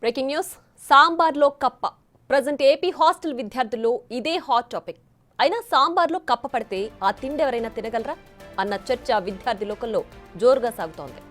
Breaking news సాంబార్లో కప్ప present AP hostel విద్యార్థుల్లో ఇదే హాట్ టాపిక్. అయినా సాంబార్లో కప్ప పడితే ఆ తిండి ఎవరైనా తినగలరా అన్న చర్చ విద్యార్థి లోకంలో జోరుగా సాగుతోంది.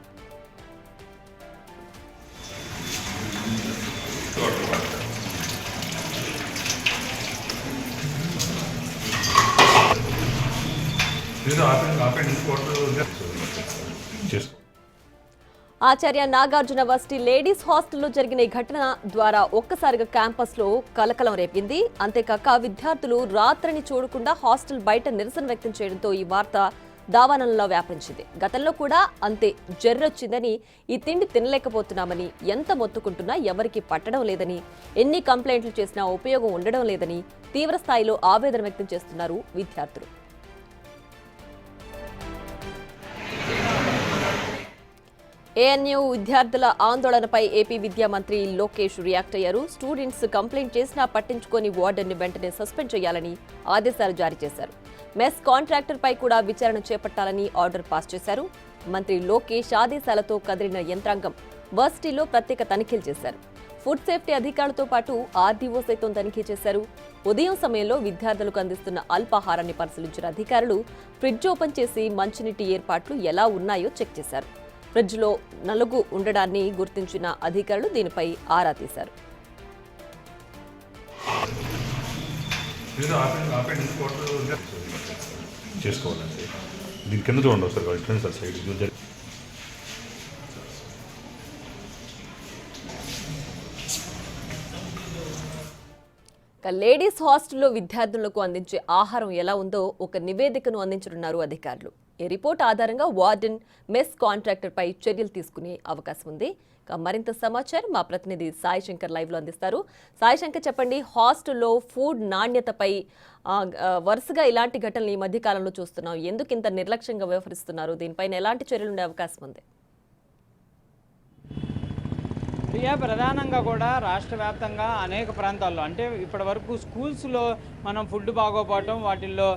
ఆచార్య నాగార్జున వర్సిటీ లేడీస్ హాస్టల్లో జరిగిన ఈ ఘటన ద్వారా ఒక్కసారిగా క్యాంపస్లో కలకలం రేపింది. అంతేకాక విద్యార్థులు రాత్రిని చూడకుండా హాస్టల్ బయట నిరసన వ్యక్తం చేయడంతో ఈ వార్త దావానంలో వ్యాపించింది. గతంలో కూడా అంతే జర్రొచ్చిందని, ఈ తిండి తినలేకపోతున్నామని, ఎంత మొత్తుకుంటున్నా ఎవరికి పట్టడం లేదని, ఎన్ని కంప్లైంట్లు చేసినా ఉపయోగం ఉండడం లేదని తీవ్ర స్థాయిలో ఆవేదన వ్యక్తం చేస్తున్నారు విద్యార్థులు. ఏఎన్యూ విద్యార్థుల ఆందోళనపై ఏపీ విద్యా మంత్రి లోకేష్ రియాక్ట్ అయ్యారు. స్టూడెంట్స్ కంప్లైంట్ చేసినా పట్టించుకొని వార్డెన్ ని వెంటనే సస్పెండ్ చేయాలని ఆదేశాలు జారీ చేశారు. మెస్ కాంట్రాక్టర్ పై కూడా విచారణ చేపట్టాలని ఆర్డర్ పాస్ చేశారు. మంత్రి లోకేష్ ఆదేశాలతో కదిలిన యంత్రాంగం వర్సిటీలో ప్రత్యేక తనిఖీలు చేశారు. ఫుడ్ సేఫ్టీ అధికారులతో పాటు ఆర్డీఓ సైతం తనిఖీ చేశారు. ఉదయం సమయంలో విద్యార్థులకు అందిస్తున్న అల్పాహారాన్ని పరిశీలించిన అధికారులు ఫ్రిడ్జ్ ఓపెన్ చేసి మంచినీటి ఏర్పాట్లు ఎలా ఉన్నాయో చెక్ చేశారు. ఫ్రిడ్జ్లో నలుగు ఉండడాన్ని గుర్తించిన అధికారులు దీనిపై ఆరా తీశారు. లేడీస్ హాస్టల్లో విద్యార్థులకు అందించే ఆహారం ఎలా ఉందో ఒక నివేదికను అందించనున్నారు అధికారులు. ఈ రిపోర్ట్ ఆధారంగా వార్డెన్, మెస్ కాంట్రాక్టర్ పై చర్యలు తీసుకునే అవకాశం ఉంది. మరింత సమాచారం మా ప్రతినిధి సాయి శంకర్ లైవ్ లో అందిస్తారు. సాయి శంకర్, చెప్పండి, హాస్టల్లో ఫుడ్ నాణ్యతపై వరుసగా ఇలాంటి ఘటనలు ఈ మధ్య కాలంలో చూస్తున్నాం. ఎందుకు ఇంత నిర్లక్ష్యంగా వ్యవహరిస్తున్నారు? దీనిపైన ఎలాంటి చర్యలు ఉండే అవకాశం ఉంది? ప్రియా, ప్రధానంగా కూడా రాష్ట్ర వ్యాప్తంగా అనేక ప్రాంతాల్లో, అంటే ఇప్పటి వరకు స్కూల్స్లో మనం ఫుడ్ బాగోపోవటం, వాటిల్లో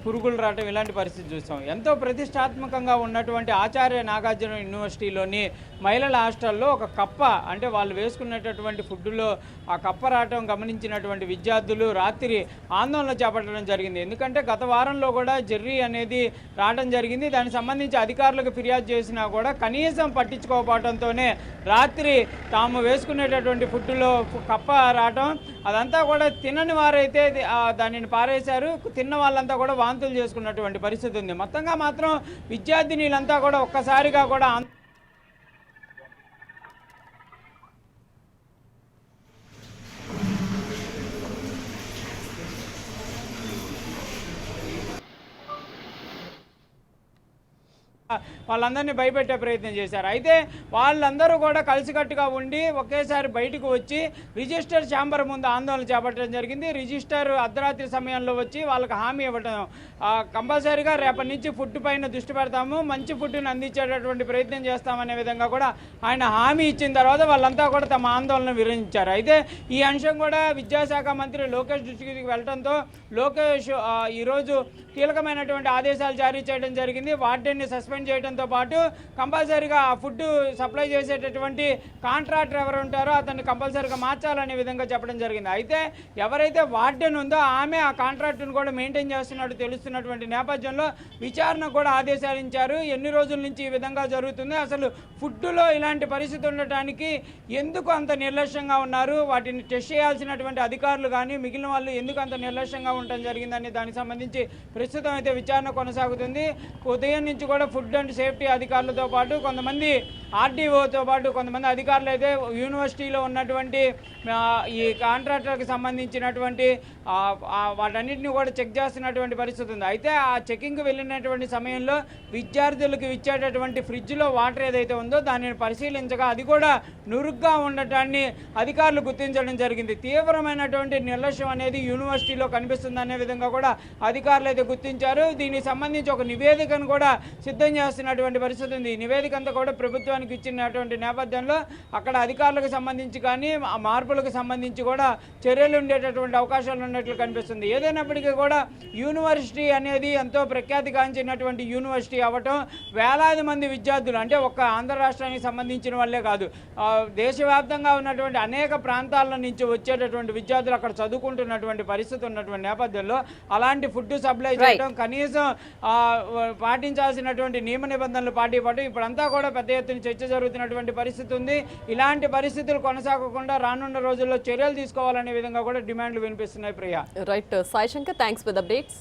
పురుగులు రావటం, ఇలాంటి పరిస్థితి చూస్తాం. ఎంతో ప్రతిష్టాత్మకంగా ఉన్నటువంటి ఆచార్య నాగార్జున యూనివర్సిటీలోని మహిళల హాస్టల్లో ఒక కప్ప, అంటే వాళ్ళు వేసుకున్నటువంటి ఫుడ్లో ఆ కప్ప రావటం గమనించినటువంటి విద్యార్థులు రాత్రి ఆందోళన చేపట్టడం జరిగింది. ఎందుకంటే గత వారంలో కూడా జెర్రీ అనేది రావడం జరిగింది. దానికి సంబంధించి అధికారులకు ఫిర్యాదు చేసినా కూడా కనీసం పట్టించుకోకపోవడంతోనే రాత్రి తాము వేసుకునేటటువంటి ఫుడ్లో కప్ప రావటం, అదంతా కూడా తినని వారైతే దానిని పారేశారు, తిన్న వాళ్ళంతా కూడా వాంతులు చేసుకున్నటువంటి పరిస్థితి ఉంది. మొత్తంగా మాత్రం విద్యార్థినీలంతా కూడా ఒక్కసారిగా కూడా వాళ్ళందరినీ భయపెట్టే ప్రయత్నం చేశారు. అయితే వాళ్ళందరూ కూడా కలిసికట్టుగా ఉండి ఒకేసారి బయటకు వచ్చి రిజిస్టర్ ఛాంబర్ ముందు ఆందోళన చేపట్టడం జరిగింది. రిజిస్టర్ అర్ధరాత్రి సమయంలో వచ్చి వాళ్ళకి హామీ ఇవ్వటం, కంపల్సరీగా రేపటి నుంచి ఫుడ్ పైన దృష్టి పెడతాము, మంచి ఫుడ్ని అందించేటటువంటి ప్రయత్నం చేస్తామనే విధంగా కూడా ఆయన హామీ ఇచ్చిన తర్వాత వాళ్ళంతా కూడా తమ ఆందోళన విరమించారు. అయితే ఈ అంశం కూడా విద్యాశాఖ మంత్రి లోకేష్ దృష్టికి వెళ్ళడంతో లోకేష్ ఈరోజు కీలకమైనటువంటి ఆదేశాలు జారీ చేయడం జరిగింది. వార్డెన్ని సస్పెండ్ చేయడంతో పాటు కంపల్సరీగా ఆ ఫుడ్ సప్లై చేసేటటువంటి కాంట్రాక్టర్ ఎవరు ఉంటారో అతన్ని కంపల్సరీగా మార్చాలనే విధంగా చెప్పడం జరిగింది. అయితే ఎవరైతే వార్డెన్ ఉందో ఆమె ఆ కాంట్రాక్ట్ను కూడా మెయింటైన్ చేస్తున్నట్టు తెలుస్తున్నటువంటి నేపథ్యంలో విచారణ కూడా ఆదేశాలు ఇచ్చారు. ఎన్ని రోజుల నుంచి ఈ విధంగా జరుగుతుంది, అసలు ఫుడ్లో ఇలాంటి పరిస్థితి ఉండటానికి ఎందుకు అంత నిర్లక్ష్యంగా ఉన్నారు, వాటిని టెస్ట్ చేయాల్సినటువంటి అధికారులు కానీ మిగిలిన వాళ్ళు ఎందుకు అంత నిర్లక్ష్యంగా ఉండటం జరిగిందని దానికి సంబంధించి ప్రస్తుతం అయితే విచారణ కొనసాగుతుంది. ఉదయం నుంచి కూడా ఫుడ్ అండ్ సేఫ్టీ అధికారులతో పాటు కొంతమంది ఆర్డీఓతో పాటు కొంతమంది అధికారులు అయితే యూనివర్సిటీలో ఉన్నటువంటి ఈ కాంట్రాక్టర్కి సంబంధించినటువంటి వాటన్నిటిని కూడా చెక్ చేస్తున్నటువంటి పరిస్థితి ఉంది. అయితే ఆ చెకింగ్కి వెళ్ళినటువంటి సమయంలో విద్యార్థులకు ఇచ్చేటటువంటి ఫ్రిడ్జ్లో వాటర్ ఏదైతే ఉందో దానిని పరిశీలించగా అది కూడా నురుగ్గా ఉండటాన్ని అధికారులు గుర్తించడం జరిగింది. తీవ్రమైనటువంటి నిర్లక్ష్యం అనేది యూనివర్సిటీలో కనిపిస్తుంది అనే విధంగా కూడా అధికారులు అయితే గుర్తించారు. దీనికి సంబంధించి ఒక నివేదికను కూడా సిద్ధం చేస్తున్నటువంటి పరిస్థితి ఉంది. ఈ నివేదిక అంతా కూడా ప్రభుత్వానికి ఇచ్చినటువంటి నేపథ్యంలో అక్కడ అధికారులకు సంబంధించి కానీ ఆ మార్పులకు సంబంధించి కూడా చర్యలు ఉండేటటువంటి అవకాశాలు ఉన్నట్లు కనిపిస్తుంది. ఏదైనప్పటికీ కూడా యూనివర్సిటీ అనేది ఎంతో ప్రఖ్యాతిగాంచినటువంటి యూనివర్సిటీ అవ్వటం, వేలాది మంది విద్యార్థులు అంటే ఒక్క ఆంధ్ర రాష్ట్రానికి సంబంధించిన వాళ్ళే కాదు, దేశవ్యాప్తంగా ఉన్నటువంటి అనేక ప్రాంతాల నుంచి వచ్చేటటువంటి విద్యార్థులు అక్కడ చదువుకుంటున్నటువంటి పరిస్థితి ఉన్నటువంటి నేపథ్యంలో అలాంటి ఫుడ్ సప్లై చేయడం, కనీసం పాటించాల్సినటువంటి నియమ నిబంధనలు పాటిపడి ఇప్పుడంతా కూడా పెద్ద ఎత్తున చర్చ జరుగుతున్నటువంటి పరిస్థితి ఉంది. ఇలాంటి పరిస్థితులు కొనసాగకుండా రానున్న రోజుల్లో చర్యలు తీసుకోవాలనే విధంగా కూడా డిమాండ్లు వినిపిస్తున్నాయి. Priya. Right Sai Shankar, thanks for the updates.